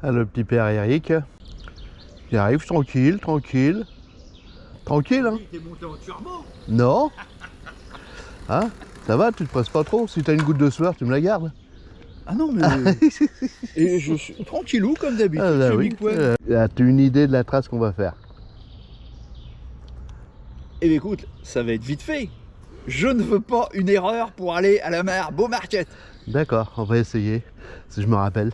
Ah, le petit père Eric. Il arrive tranquille, tranquille. Tranquille, hein? T'es monté en turbo? Non. Hein? Ça va, tu te presses pas trop. Si t'as une goutte de sueur, tu me la gardes. Ah non, mais... Et je suis tranquillou comme d'habitude, Ah, bah chez oui. Big Web. As-tu une idée de la trace qu'on va faire? Eh bien écoute, ça va être vite fait. Je ne veux pas une erreur pour aller à la mer Beaumarchais. D'accord, on va essayer, si je me rappelle.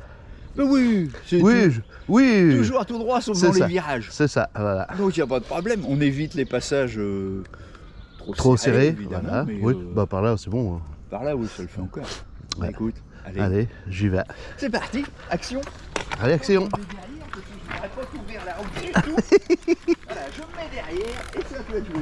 Mais oui, c'est Oui, oui. toujours tout droit sauf C'est dans les ça. virages. C'est ça, voilà. Donc il n'y a pas de problème, on évite les passages Trop serré, évidemment. voilà. Mais, Oui, bah par là, c'est bon. par là, oui, ça le fait encore. Ouais. Écoute, allez. Allez, j'y vais. C'est parti, action. Allez, action. Je ne vais pas t'ouvrir la route du tout. Voilà, je me mets derrière et c'est à toi de jouer.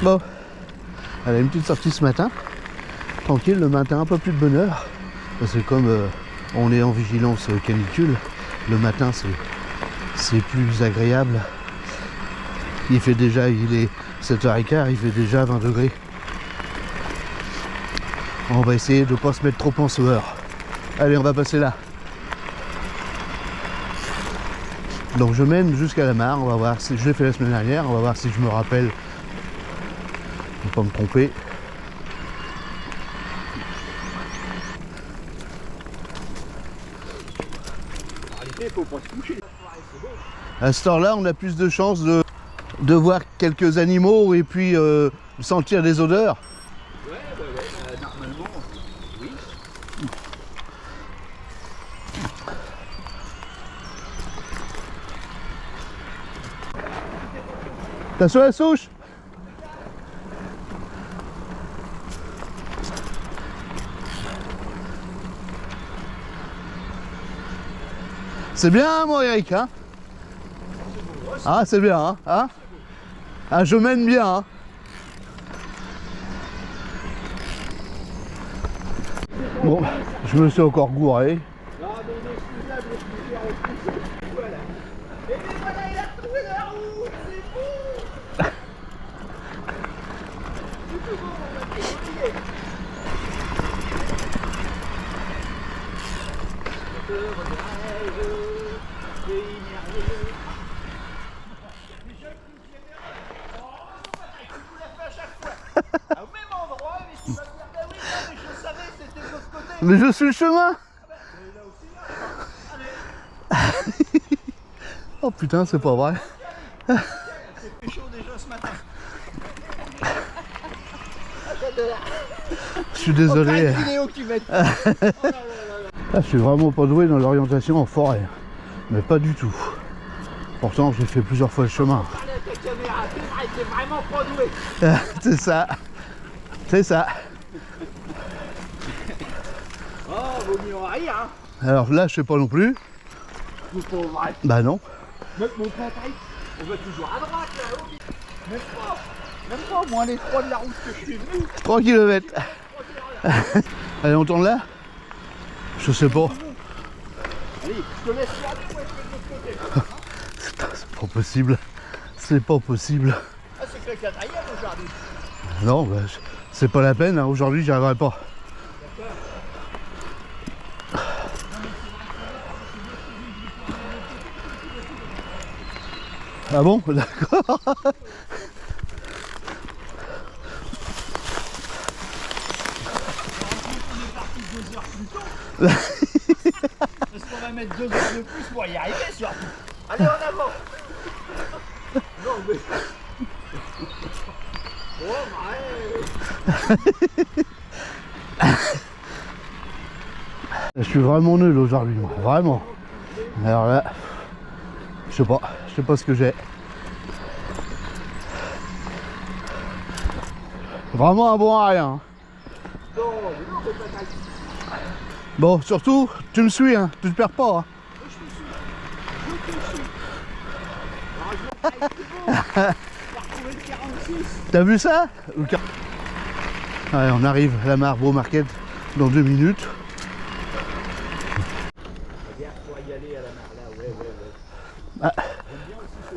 Bon, allez, une petite sortie ce matin. Tranquille, le matin, un peu plus de bonheur. Parce que comme on est en vigilance canicule, le matin c'est plus agréable. Il fait déjà, il est 7h15, il fait déjà 20 degrés. On va essayer de ne pas se mettre trop en sueur. Allez, on va passer là. Donc je mène jusqu'à la mare, on va voir si je l'ai fait la semaine dernière, on va voir si je me rappelle. Faut pas me tromper. Faut pas se coucher. À ce temps-là, on a plus de chances de voir quelques animaux et puis sentir des odeurs. Ouais, normalement, oui. T'as sur la souche? C'est bien, mon Eric, hein? Ah, c'est bien, hein? Ah, je mène bien, hein? Bon, je me suis encore gouré. Voilà. Et puis voilà, il a trouvé la route, c'est bon. C'est tout bon, on va continuer. Au même endroit, mais tu vas me dire, bah oui, non, mais je savais, c'était de l'autre côté. Mais je suis le chemin! Oh putain, c'est pas vrai. C'est fait chaud déjà ce matin. Je suis désolé. Vidéo que tu mets. Ah, je suis vraiment pas doué dans l'orientation en forêt. Mais pas du tout. Pourtant, j'ai fait plusieurs fois le chemin. Parlez à ta caméra, t'es vraiment pas doué. C'est ça. C'est ça. Oh, vaut mieux en rire, hein. Alors là, je sais pas non plus. C'est pas vrai. Bah non. Mon Patrick, on va toujours à droite là, même pas, moins les 3 de la route que je suis venu. 3 km. Allez, on tourne là? Je sais pas. Allez, je te laisse regarder, moi je fais de l'autre côté. Putain, c'est pas possible. C'est pas possible. Ah, c'est que le quatrième aujourd'hui. Non, bah, c'est pas la peine. Hein. Aujourd'hui, j'y arriverai pas. Ah bon? D'accord. Parce qu'on va mettre 2 heures de plus pour y arriver surtout. Allez, en avant. Non mais... Oh, ouais. Je suis vraiment nul aujourd'hui, moi. Vraiment. Alors là, je sais pas ce que j'ai. Vraiment un bon à rien. Non, mais non, mais pas mal. Bon, surtout, tu me suis, hein. Tu te perds pas. Hein. T'as vu ça? Allez, on arrive à la mare Beaumarchais dans 2 minutes. Regarde, pour y aller à la mare là, ouais. Ah. J'aime bien aussi ce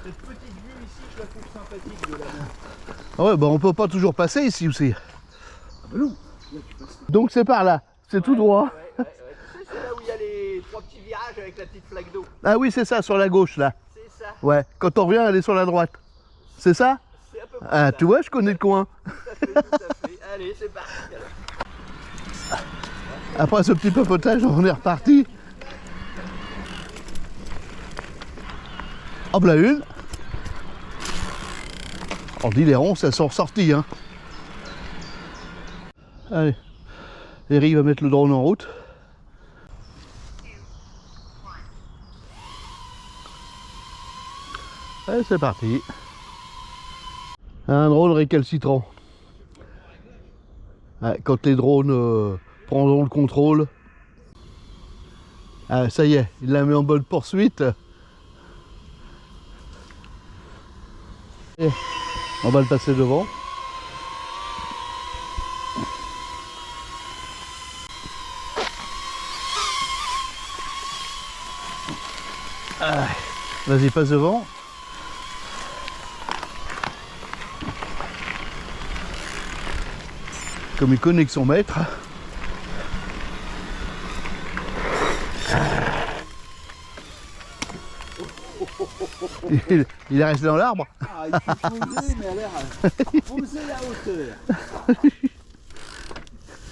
plan Cette petite vue ici, je la trouve sympathique de la mer. Ah ouais, bah on peut pas toujours passer ici aussi. Ah bah non, là tu passes. Donc c'est par là, c'est tout droit. Tu sais, c'est là où il y a les 3 petits virages avec la petite flaque d'eau. Ah oui, c'est ça, sur la gauche là. C'est ça. Ouais, quand on revient, elle est sur la droite. C'est ça? C'est à peu près Ah, ça. tu vois, je connais le coin. Tout à fait, tout à fait. Allez, c'est parti alors. Après ce petit papotage, on est reparti. Hop là une. On dit les ronces, elles sont ressorties. Hein. Allez, Eric va mettre le drone en route. Allez, c'est parti. Un drone récalcitrant. Ouais, quand les drones prendront le contrôle. Ah, ça y est, il la met en mode poursuite. Et on va le passer devant. Ah, vas-y, passe devant. Comme il connaît que son maître. Il est resté dans l'arbre. Ah, il faut poser, mais à l'air poser la hauteur.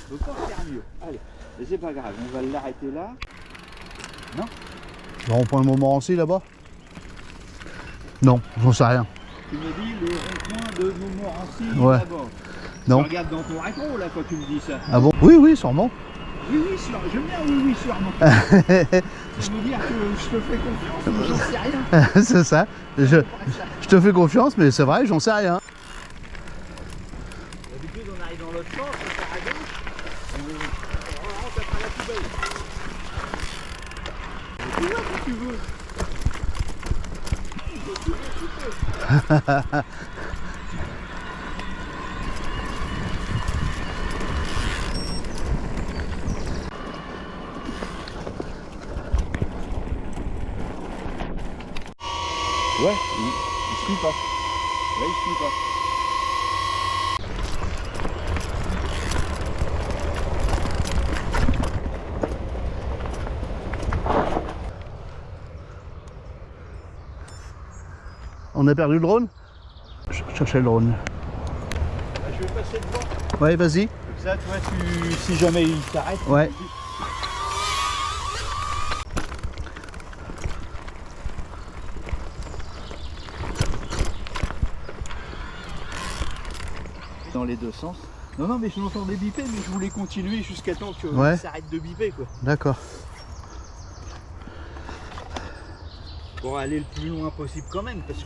Faut pas faire mieux. Allez, mais c'est pas grave, on va l'arrêter là. Non? Bon, on prend un Montmorency là-bas. Non, j'en sais rien. Tu me dis le rond-point de Montmorency Ouais. là-bas. Non. Tu regardes dans ton rétro là quand tu me dis ça. Ah bon? Oui, oui, sûrement. Oui, oui, j'aime bien, oui, oui, sûrement. Ça veut dire que je te fais confiance, mais j'en sais rien. C'est ça. Je te fais confiance, mais c'est vrai, j'en sais rien. D'habitude, on arrive dans l'autre sens, on part à gauche, on rentre après la poubelle. Mais tu vois si tu veux. Ouais, il suit pas. Là, il suit pas. On a perdu le drone? Je cherchais le drone. Bah, je vais passer devant. Ouais, vas-y. Comme ça, toi, si jamais il t'arrête. Ouais. Dans les deux sens. Non, non, mais je l'entendais biper, mais je voulais continuer jusqu'à temps qu'il Ouais. s'arrête de biper, quoi. D'accord. Pour aller le plus loin possible quand même, parce que...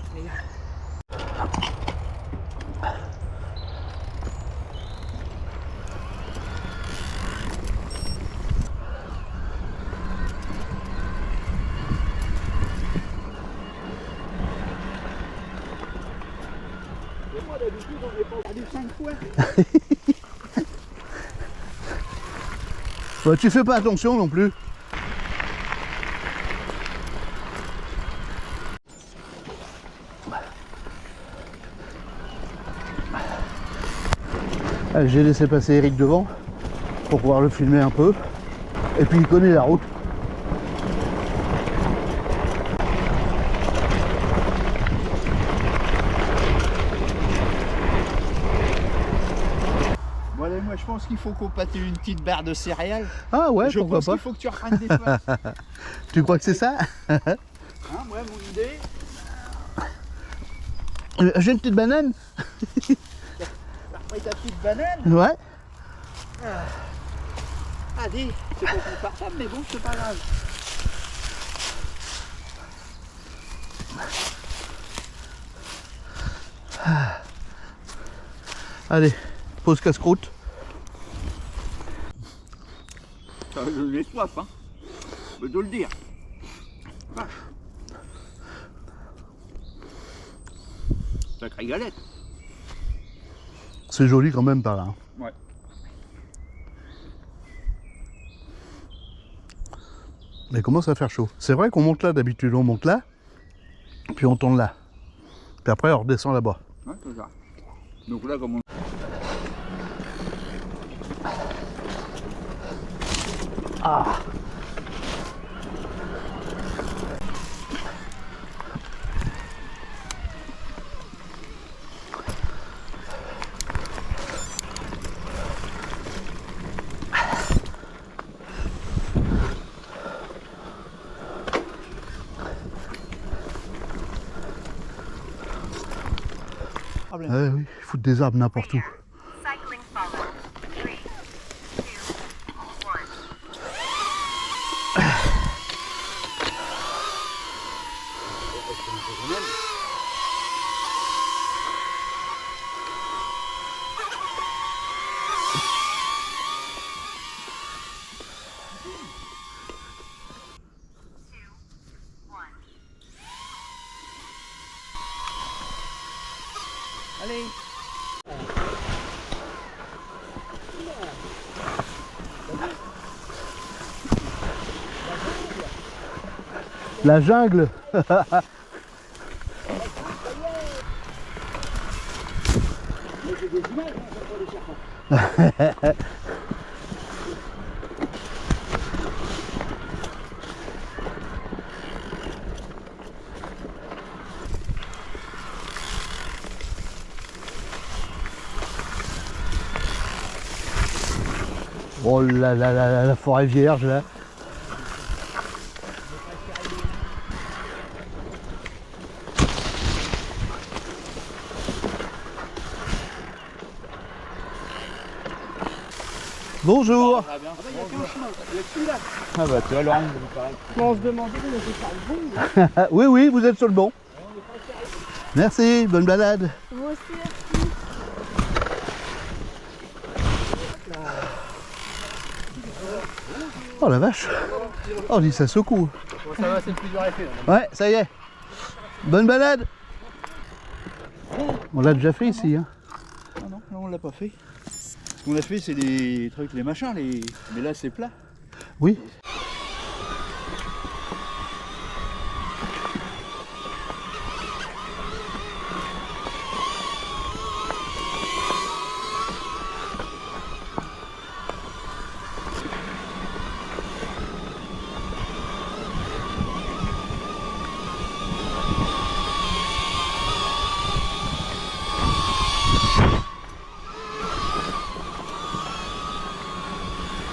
Et moi d'habitude on est pas perdu 5 fois. Bah, tu fais pas attention non plus. Allez, j'ai laissé passer Eric devant pour pouvoir le filmer un peu. Et puis il connaît la route. Bon allez, moi je pense qu'il faut qu'on pâte une petite barre de céréales. Ah ouais, Je pourquoi pense pas. qu'il faut que tu reprennes des fois. Tu crois que c'est ça? Hein, moi mon idée, J'ai une petite banane? t'as repris ta petite banane. Ouais. Ah dis, c'est pas confortable mais bon c'est pas grave. Allez, pause casse-croûte. J'ai soif hein, je peux te le dire. Vache. Sacrée galette. C'est joli quand même par là. Ouais. Mais commence à faire chaud. C'est vrai qu'on monte là d'habitude, on monte là, puis on tourne là. Puis après, on redescend là-bas. Ouais, c'est ça. Donc là, comme on... Ah. Ouais, oui, ils foutent des arbres n'importe où. Cycling follows. 3, 2, 1. Allez. La jungle. Oh là là là, la forêt vierge là. Bonjour. Ah bah, il y a qu'un chemin. Il y a celui-là. Ah bah, tu vois, l'angle, pareil. On se demandait où on était pas le bon. Oui, oui, vous êtes sur le bon. Merci, bonne balade. Vous aussi. Oh la vache. Oh, on dit ça secoue. Bon, ça va, c'est le plus dur à faire. Ouais, ça y est. Bonne balade. On l'a déjà fait ici. Hein. Ah non, là, on l'a pas fait. Ce qu'on a fait, c'est les trucs, les machins, les... mais là, c'est plat. Oui.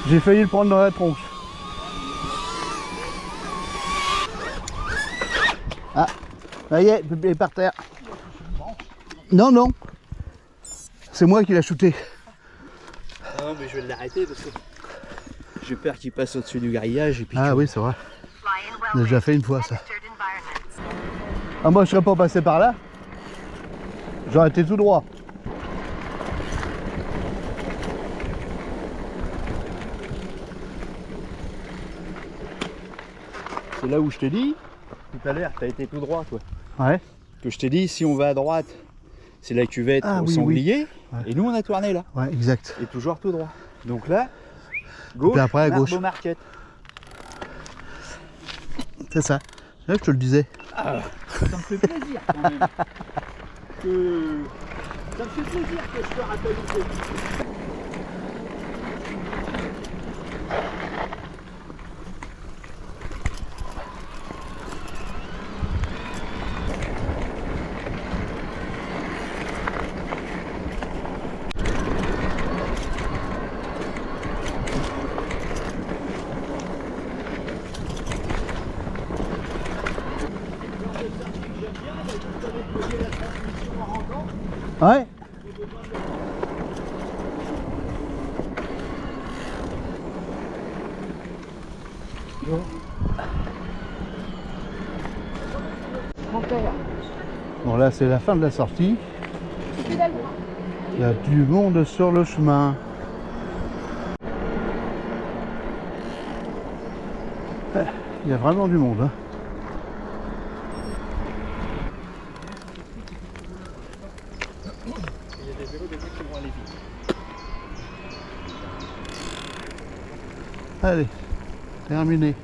J'ai failli le prendre dans la tronche. Ah, ça y est, il est par terre. Non, non. C'est moi qui l'ai shooté. Ah non, mais je vais l'arrêter parce que j'ai peur qu'il passe au-dessus du grillage et puis. Ah oui, c'est vrai. Flying On a déjà fait une fois ça. registered environments. Ah, moi je serais pas passé par là. J'aurais été tout droit. C'est là où je te dis, tout à l'heure, tu as été tout droit, toi. Ouais. Que je t'ai dit, si on va à droite, c'est là que tu vas être Ah au oui, sanglier. oui. Ouais. Et nous, on a tourné là. Ouais, exact. Et toujours tout droit. Donc là, gauche, puis après, à Marbeau gauche. Marquette. C'est ça. C'est là que je te le disais. Ah, ça me fait plaisir quand même. Ça me fait plaisir que je te rappelle une chose. Ouais. Mon père. Bon là c'est la fin de la sortie. Pédale droit. Il y a du monde sur le chemin. Il y a vraiment du monde. Hein. Il y a des vélos de qui vont aller vite. Allez, terminé.